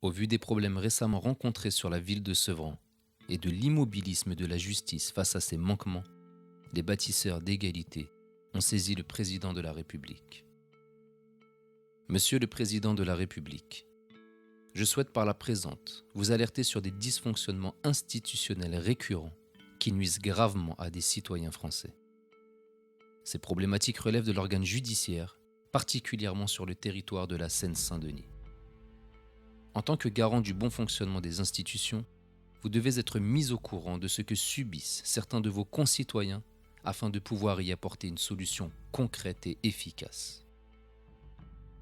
Au vu des problèmes récemment rencontrés sur la ville de Sevran et de l'immobilisme de la justice face à ces manquements, les bâtisseurs d'égalité ont saisi le président de la République. Monsieur le président de la République, je souhaite par la présente vous alerter sur des dysfonctionnements institutionnels récurrents qui nuisent gravement à des citoyens français. Ces problématiques relèvent de l'organe judiciaire, particulièrement sur le territoire de la Seine-Saint-Denis. En tant que garant du bon fonctionnement des institutions, vous devez être mis au courant de ce que subissent certains de vos concitoyens afin de pouvoir y apporter une solution concrète et efficace.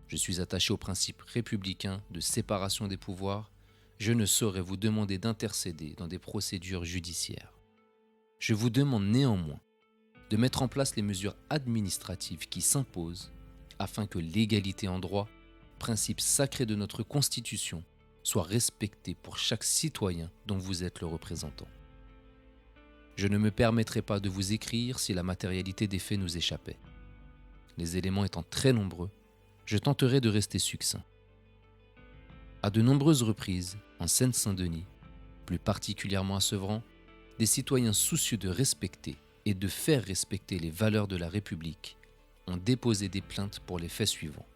Je suis attaché au principe républicain de séparation des pouvoirs. Je ne saurais vous demander d'intercéder dans des procédures judiciaires. Je vous demande néanmoins de mettre en place les mesures administratives qui s'imposent afin que l'égalité en droit, principe sacré de notre Constitution, soit respecté pour chaque citoyen dont vous êtes le représentant. Je ne me permettrai pas de vous écrire si la matérialité des faits nous échappait. Les éléments étant très nombreux, je tenterai de rester succinct. À de nombreuses reprises, en Seine-Saint-Denis, plus particulièrement à Sevran, des citoyens soucieux de respecter et de faire respecter les valeurs de la République ont déposé des plaintes pour les faits suivants.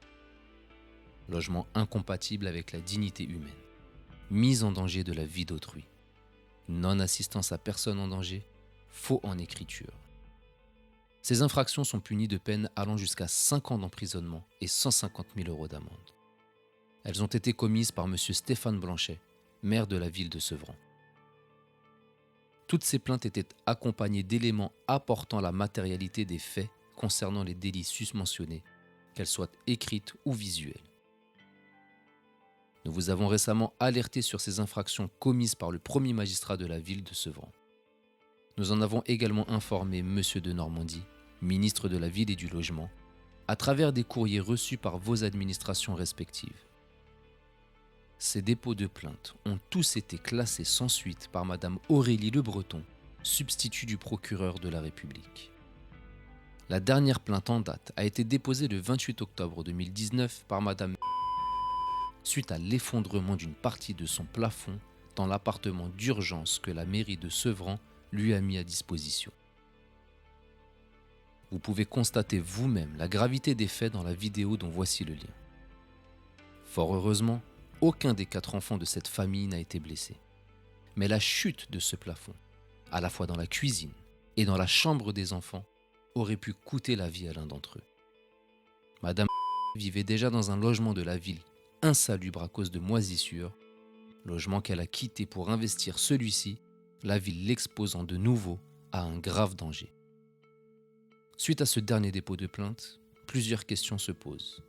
Logement incompatible avec la dignité humaine, mise en danger de la vie d'autrui, non-assistance à personne en danger, faux en écriture. Ces infractions sont punies de peines allant jusqu'à 5 ans d'emprisonnement et 150 000 € d'amende. Elles ont été commises par M. Stéphane Blanchet, maire de la ville de Sevran. Toutes ces plaintes étaient accompagnées d'éléments apportant la matérialité des faits concernant les délits susmentionnés, qu'elles soient écrites ou visuelles. Nous vous avons récemment alerté sur ces infractions commises par le premier magistrat de la ville de Sevran. Nous en avons également informé M. de Normandie, ministre de la Ville et du Logement, à travers des courriers reçus par vos administrations respectives. Ces dépôts de plainte ont tous été classés sans suite par Mme Aurélie Le Breton, substitut du procureur de la République. La dernière plainte en date a été déposée le 28 octobre 2019 par Mme suite à l'effondrement d'une partie de son plafond dans l'appartement d'urgence que la mairie de Sevran lui a mis à disposition. Vous pouvez constater vous-même la gravité des faits dans la vidéo dont voici le lien. Fort heureusement, aucun des 4 enfants de cette famille n'a été blessé. Mais la chute de ce plafond, à la fois dans la cuisine et dans la chambre des enfants, aurait pu coûter la vie à l'un d'entre eux. Madame vivait déjà dans un logement de la ville insalubre à cause de moisissures, logement qu'elle a quitté pour investir celui-ci, la ville l'exposant de nouveau à un grave danger. Suite à ce dernier dépôt de plainte, plusieurs questions se posent.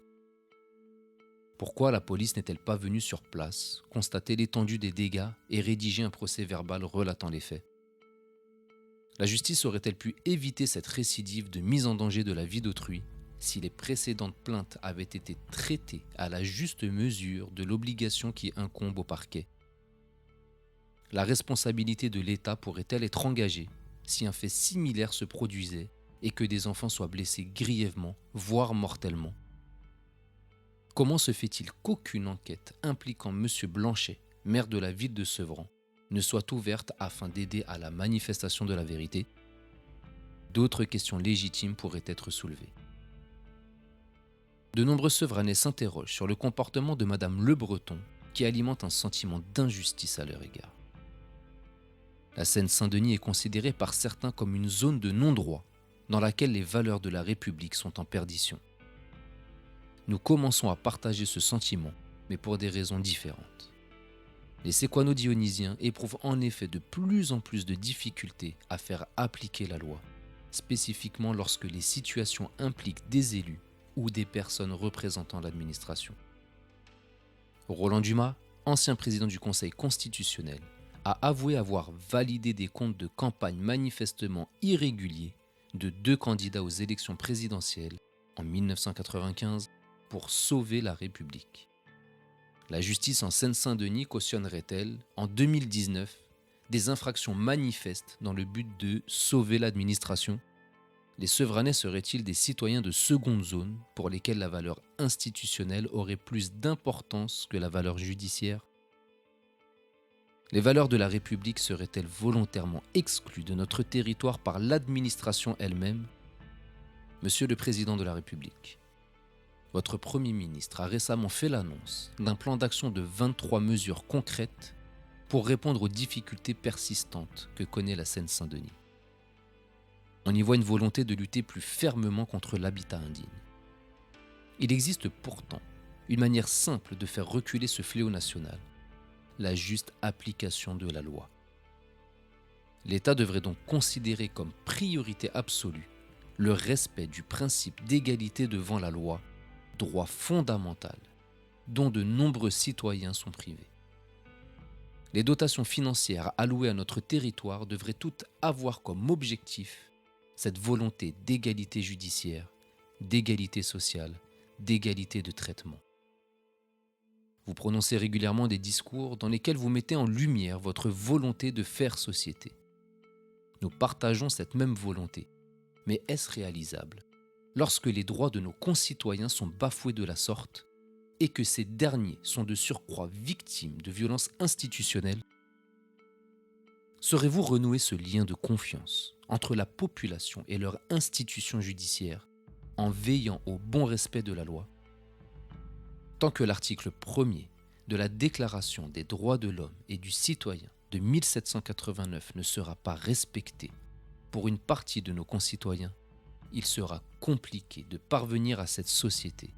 Pourquoi la police n'est-elle pas venue sur place, constater l'étendue des dégâts et rédiger un procès-verbal relatant les faits? La justice aurait-elle pu éviter cette récidive de mise en danger de la vie d'autrui si les précédentes plaintes avaient été traitées à la juste mesure de l'obligation qui incombe au parquet? La responsabilité de l'État pourrait-elle être engagée si un fait similaire se produisait et que des enfants soient blessés grièvement, voire mortellement? Comment se fait-il qu'aucune enquête impliquant M. Blanchet, maire de la ville de Sevran, ne soit ouverte afin d'aider à la manifestation de la vérité? D'autres questions légitimes pourraient être soulevées. De nombreux Sevranais s'interrogent sur le comportement de Mme Le Breton qui alimente un sentiment d'injustice à leur égard. La Seine-Saint-Denis est considérée par certains comme une zone de non-droit dans laquelle les valeurs de la République sont en perdition. Nous commençons à partager ce sentiment, mais pour des raisons différentes. Les séquano-dionysiens éprouvent en effet de plus en plus de difficultés à faire appliquer la loi, spécifiquement lorsque les situations impliquent des élus ou des personnes représentant l'administration. Roland Dumas, ancien président du Conseil constitutionnel, a avoué avoir validé des comptes de campagne manifestement irréguliers de 2 candidats aux élections présidentielles en 1995 pour sauver la République. La justice en Seine-Saint-Denis cautionnerait-elle, en 2019, des infractions manifestes dans le but de sauver l'administration? Les Sevranais seraient-ils des citoyens de seconde zone pour lesquels la valeur institutionnelle aurait plus d'importance que la valeur judiciaire? Les valeurs de la République seraient-elles volontairement exclues de notre territoire par l'administration elle-même? Monsieur le Président de la République, votre Premier ministre a récemment fait l'annonce d'un plan d'action de 23 mesures concrètes pour répondre aux difficultés persistantes que connaît la Seine-Saint-Denis. On y voit une volonté de lutter plus fermement contre l'habitat indigne. Il existe pourtant une manière simple de faire reculer ce fléau national, la juste application de la loi. L'État devrait donc considérer comme priorité absolue le respect du principe d'égalité devant la loi, droit fondamental dont de nombreux citoyens sont privés. Les dotations financières allouées à notre territoire devraient toutes avoir comme objectif cette volonté d'égalité judiciaire, d'égalité sociale, d'égalité de traitement. Vous prononcez régulièrement des discours dans lesquels vous mettez en lumière votre volonté de faire société. Nous partageons cette même volonté, mais est-ce réalisable lorsque les droits de nos concitoyens sont bafoués de la sorte et que ces derniers sont de surcroît victimes de violences institutionnelles? Saurez-vous renouer ce lien de confiance entre la population et leur institution judiciaire en veillant au bon respect de la loi? Tant que l'article 1er de la Déclaration des droits de l'homme et du citoyen de 1789 ne sera pas respecté pour une partie de nos concitoyens, il sera compliqué de parvenir à cette société,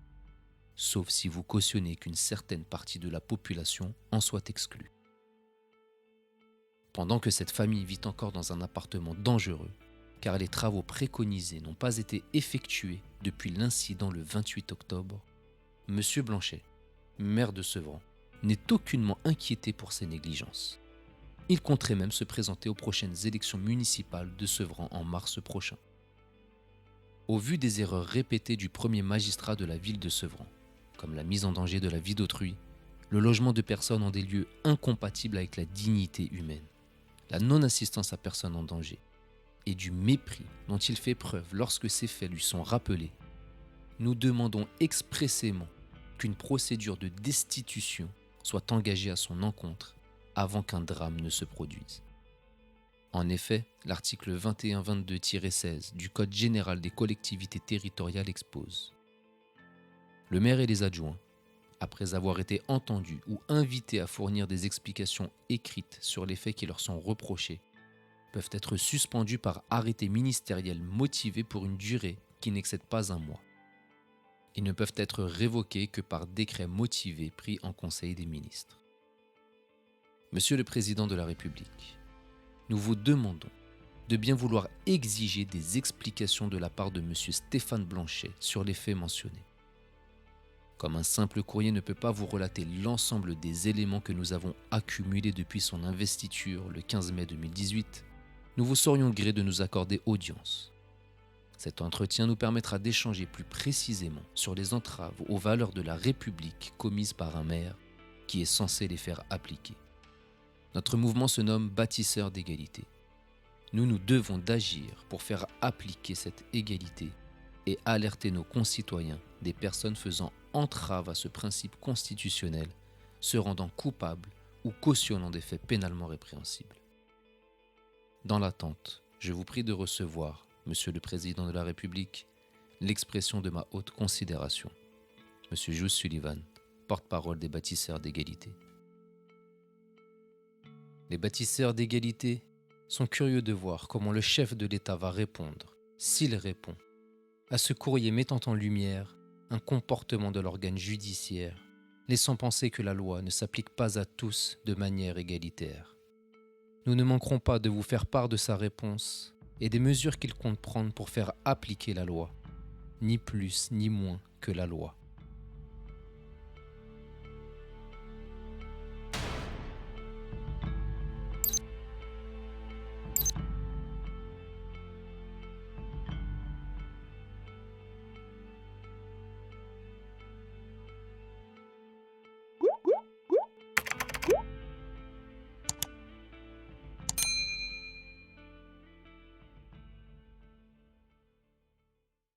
sauf si vous cautionnez qu'une certaine partie de la population en soit exclue. Pendant que cette famille vit encore dans un appartement dangereux, car les travaux préconisés n'ont pas été effectués depuis l'incident le 28 octobre, M. Blanchet, maire de Sevran, n'est aucunement inquiété pour ces négligences. Il compterait même se présenter aux prochaines élections municipales de Sevran en mars prochain. Au vu des erreurs répétées du premier magistrat de la ville de Sevran, comme la mise en danger de la vie d'autrui, le logement de personnes en des lieux incompatibles avec la dignité humaine, la non-assistance à personne en danger et du mépris dont il fait preuve lorsque ces faits lui sont rappelés, nous demandons expressément qu'une procédure de destitution soit engagée à son encontre avant qu'un drame ne se produise. En effet, l'article 2122-16 du Code général des collectivités territoriales expose: le maire et les adjoints, après avoir été entendus ou invités à fournir des explications écrites sur les faits qui leur sont reprochés, peuvent être suspendus par arrêté ministériel motivé pour une durée qui n'excède pas un mois. Ils ne peuvent être révoqués que par décret motivé pris en Conseil des ministres. Monsieur le Président de la République, nous vous demandons de bien vouloir exiger des explications de la part de M. Stéphane Blanchet sur les faits mentionnés. Comme un simple courrier ne peut pas vous relater l'ensemble des éléments que nous avons accumulés depuis son investiture le 15 mai 2018, nous vous serions gré de nous accorder audience. Cet entretien nous permettra d'échanger plus précisément sur les entraves aux valeurs de la République commises par un maire qui est censé les faire appliquer. Notre mouvement se nomme Bâtisseurs d'égalité. Nous nous devons d'agir pour faire appliquer cette égalité et alerter nos concitoyens des personnes faisant entrave à ce principe constitutionnel, se rendant coupables ou cautionnant des faits pénalement répréhensibles. Dans l'attente, je vous prie de recevoir, Monsieur le Président de la République, l'expression de ma haute considération. Monsieur Jules Sullivan, porte-parole des Bâtisseurs d'égalité. Les Bâtisseurs d'égalité sont curieux de voir comment le chef de l'État va répondre, s'il répond, à ce courrier mettant en lumière un comportement de l'organe judiciaire, laissant penser que la loi ne s'applique pas à tous de manière égalitaire. Nous ne manquerons pas de vous faire part de sa réponse et des mesures qu'il compte prendre pour faire appliquer la loi, ni plus ni moins que la loi.